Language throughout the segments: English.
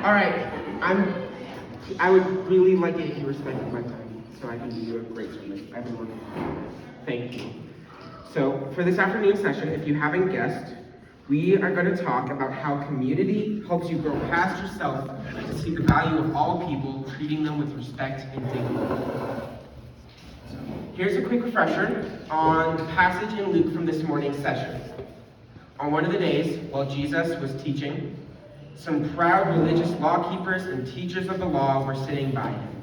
All right, I would really like it if you respected my time, so I can do you a great service. I've been working hard. Thank you. So for this afternoon session, if you haven't guessed, we are going to talk about how community helps you grow past yourself to see the value of all people, treating them with respect and dignity. So here's a quick refresher on the passage in Luke from this morning's session. On one of the days, while Jesus was teaching, some proud religious law keepers and teachers of the law were sitting by him.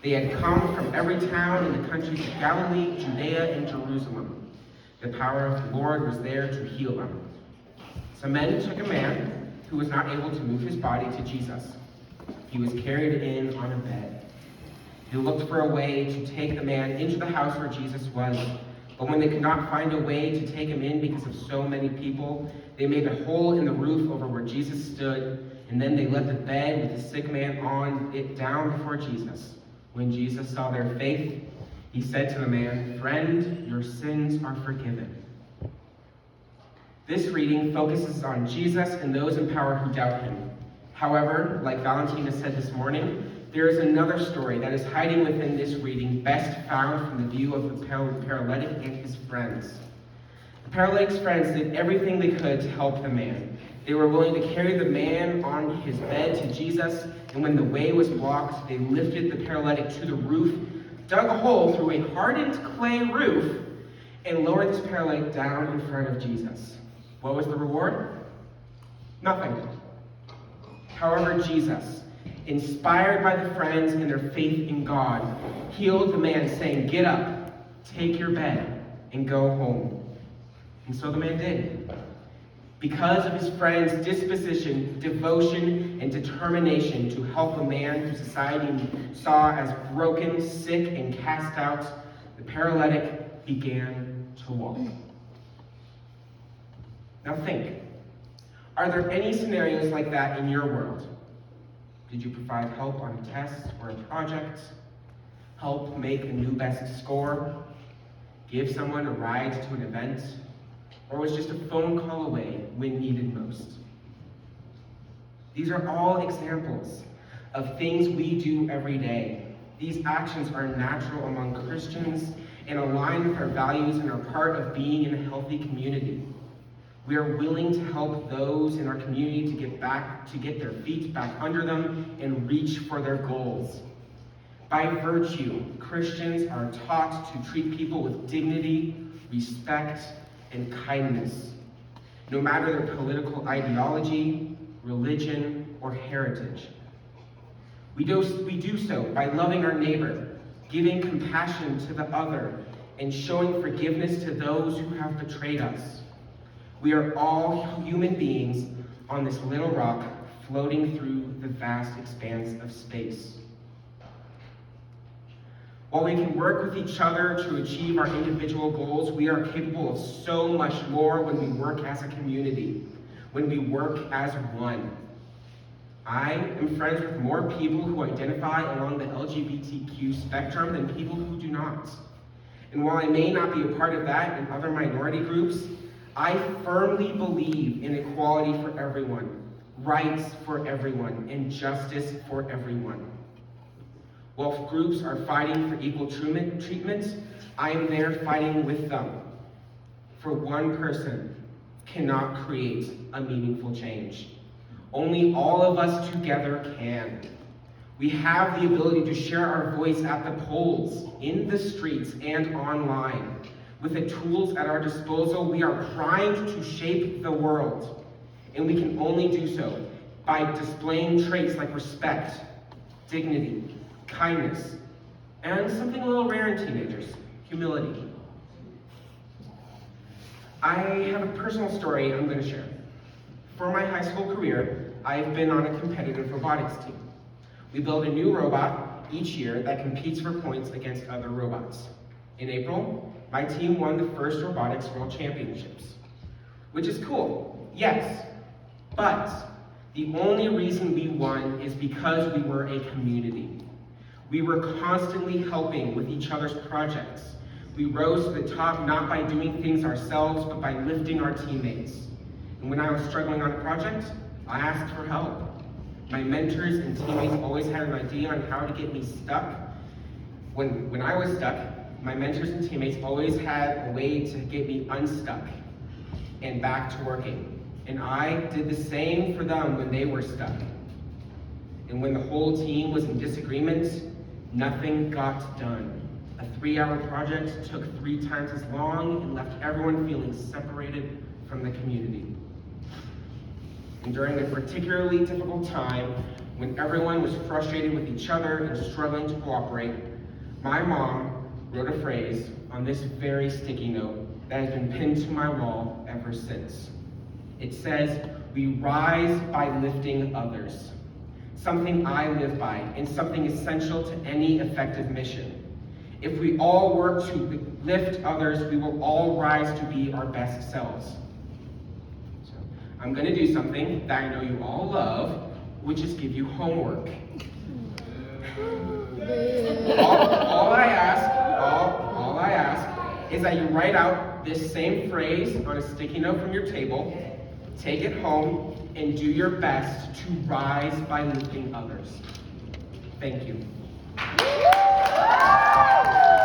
They had come from every town in the countries of Galilee, Judea, and Jerusalem. The power of the Lord was there to heal them. Some men took a man who was not able to move his body to Jesus. He was carried in on a bed. They looked for a way to take the man into the house where Jesus was, but when they could not find a way to take him in because of so many people, they made a hole in the roof over where Jesus stood, and then they let the bed with the sick man on it down before Jesus. When Jesus saw their faith, he said to the man, "Friend, your sins are forgiven." This reading focuses on Jesus and those in power who doubt him. However, like Valentina said this morning, there is another story that is hiding within this reading, best found from the view of the paralytic and his friends. The paralytic's friends did everything they could to help the man. They were willing to carry the man on his bed to Jesus, and when the way was blocked, they lifted the paralytic to the roof, dug a hole through a hardened clay roof, and lowered this paralytic down in front of Jesus. What was the reward? Nothing. However, Jesus, inspired by the friends and their faith in God, healed the man, saying, "Get up, take your bed, and go home." And so the man did. Because of his friends' disposition, devotion, and determination to help a man who society saw as broken, sick, and cast out, the paralytic began to walk. Now think, are there any scenarios like that in your world? Did you provide help on a test or a project? Help make a new best score? Give someone a ride to an event? Or was just a phone call away when needed most? These are all examples of things we do every day. These actions are natural among Christians and align with our values and are part of being in a healthy community. We are willing to help those in our community to get their feet back under them and reach for their goals. By virtue, Christians are taught to treat people with dignity, respect, and kindness, no matter their political ideology, religion, or heritage. We do so by loving our neighbor, giving compassion to the other, and showing forgiveness to those who have betrayed us. We are all human beings on this little rock floating through the vast expanse of space. While we can work with each other to achieve our individual goals, we are capable of so much more when we work as a community, when we work as one. I am friends with more people who identify along the LGBTQ spectrum than people who do not. And while I may not be a part of that and other minority groups, I firmly believe in equality for everyone, rights for everyone, and justice for everyone. While groups are fighting for equal treatment, I am there fighting with them. For one person cannot create a meaningful change. Only all of us together can. We have the ability to share our voice at the polls, in the streets, and online. With the tools at our disposal, we are primed to shape the world. And we can only do so by displaying traits like respect, dignity, kindness, and something a little rare in teenagers, humility. I have a personal story I'm going to share. For my high school career, I've been on a competitive robotics team. We build a new robot each year that competes for points against other robots. In April, my team won the first robotics world championships, which is cool, yes, but the only reason we won is because we were a community. We were constantly helping with each other's projects. We rose to the top not by doing things ourselves, but by lifting our teammates. And when I was struggling on a project, I asked for help. My mentors and teammates always had an idea on how to get me stuck. When I was stuck, my mentors and teammates always had a way to get me unstuck and back to working. And I did the same for them when they were stuck. And when the whole team was in disagreement, nothing got done. A 3-hour project took 3 times as long and left everyone feeling separated from the community. And during a particularly difficult time, when everyone was frustrated with each other and struggling to cooperate, my mom wrote a phrase on this very sticky note that has been pinned to my wall ever since. It says, "We rise by lifting others." Something I live by and something essential to any effective mission. If we all work to lift others, we will all rise to be our best selves. So, I'm going to do something that I know you all love, which is give you homework. All I ask is that you write out this same phrase on a sticky note from your table, take it home, and do your best to rise by lifting others. Thank you.